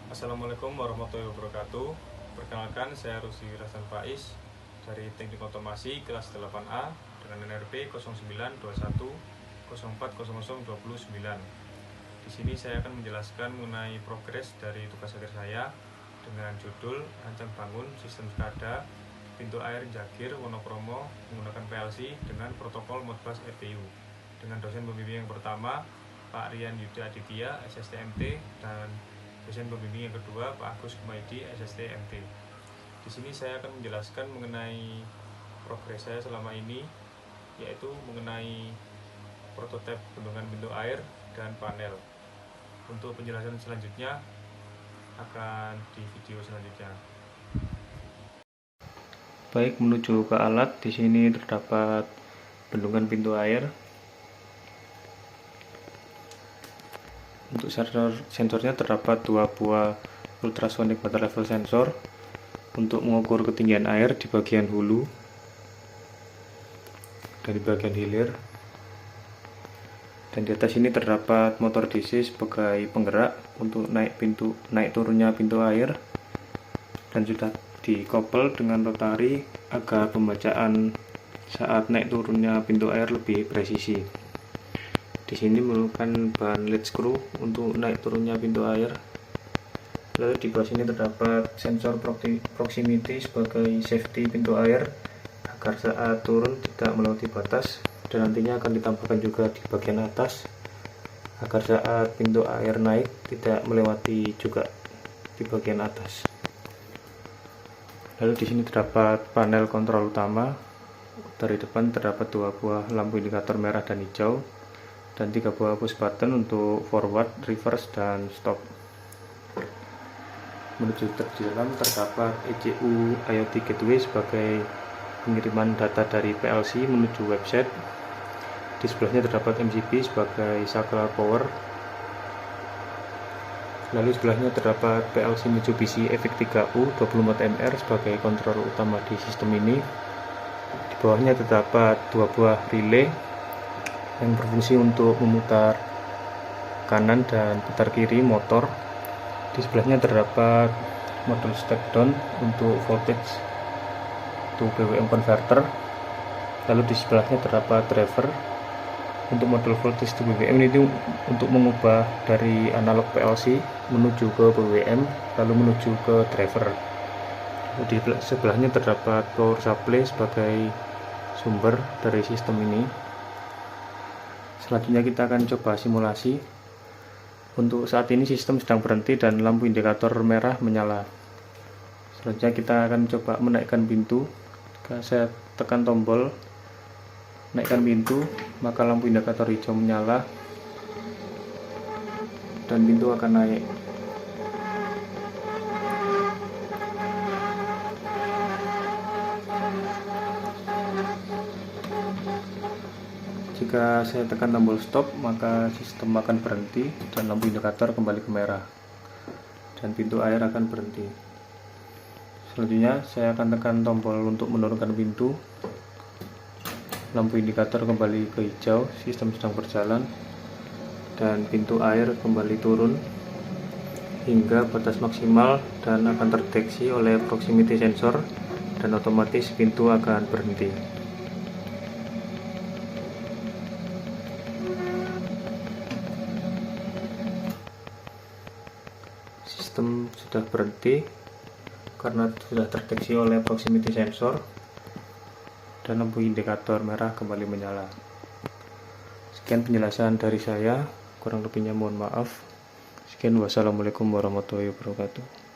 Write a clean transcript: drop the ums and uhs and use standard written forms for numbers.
Assalamualaikum warahmatullahi wabarakatuh. Perkenalkan, saya Rusdi Wirasan Faiz dari Teknik Otomasi kelas 8A dengan NRP 0921040029. Di sini saya akan menjelaskan mengenai progres dari tugas akhir saya dengan judul Rancang Bangun Sistem SCADA Pintu Air Jagir Wonokromo menggunakan PLC dengan protokol Modbus EPU dengan dosen pembimbing yang pertama Pak Rian Yudha Aditya SSTMT dan dosen pembimbing yang kedua Pak Agus Kumaidi SSTMT. Di sini saya akan menjelaskan mengenai progres saya selama ini, yaitu mengenai prototipe bendungan pintu air dan panel. Untuk penjelasan selanjutnya akan di video selanjutnya. Baik, menuju ke alat. Di sini terdapat bendungan pintu air. Untuk sensornya terdapat dua buah ultrasonic water level sensor untuk mengukur ketinggian air di bagian hulu dan di bagian hilir. Dan di atas ini terdapat motor DC sebagai penggerak untuk naik turunnya pintu air, dan sudah dikoppel dengan rotari agar pembacaan saat naik turunnya pintu air lebih presisi. Di sini memerlukan bahan lead screw untuk naik turunnya pintu air. Lalu di bawah sini terdapat sensor proximity sebagai safety pintu air agar saat turun tidak melewati batas, dan nantinya akan ditambahkan juga di bagian atas agar saat pintu air naik tidak melewati juga di bagian atas. Lalu di sini terdapat panel kontrol utama. Dari depan terdapat dua buah lampu indikator merah dan hijau, dan 3 buah push button untuk forward, reverse, dan stop. Menuju di dalam terdapat ECU IoT Gateway sebagai pengiriman data dari PLC menuju website. Di sebelahnya terdapat MCB sebagai saklar power. Lalu sebelahnya terdapat PLC Mitsubishi EVIC3U 24 mR sebagai kontrol utama di sistem ini. Di bawahnya terdapat 2 buah relay yang berfungsi untuk memutar kanan dan putar kiri motor. Di sebelahnya terdapat modul step down untuk voltage to BWM converter. Lalu di sebelahnya terdapat driver untuk modul voltage to BWM ini untuk mengubah dari analog PLC menuju ke BWM lalu menuju ke driver. Lalu di sebelahnya terdapat power supply sebagai sumber dari sistem ini. Selanjutnya kita akan coba simulasi. Untuk saat ini sistem sedang berhenti dan lampu indikator merah menyala. Selanjutnya kita akan coba menaikkan pintu. Jika saya tekan tombol naikkan pintu, maka lampu indikator hijau menyala dan pintu akan naik. Jika saya tekan tombol stop, maka sistem akan berhenti dan lampu indikator kembali ke merah dan pintu air akan berhenti. Selanjutnya saya akan tekan tombol untuk menurunkan pintu. Lampu indikator kembali ke hijau, sistem sedang berjalan, dan pintu air kembali turun hingga batas maksimal dan akan terdeteksi oleh proximity sensor, dan otomatis pintu akan berhenti. Sistem sudah berhenti karena sudah terdeteksi oleh proximity sensor dan lampu indikator merah kembali menyala. Sekian penjelasan dari saya, kurang lebihnya mohon maaf. Sekian, wassalamualaikum warahmatullahi wabarakatuh.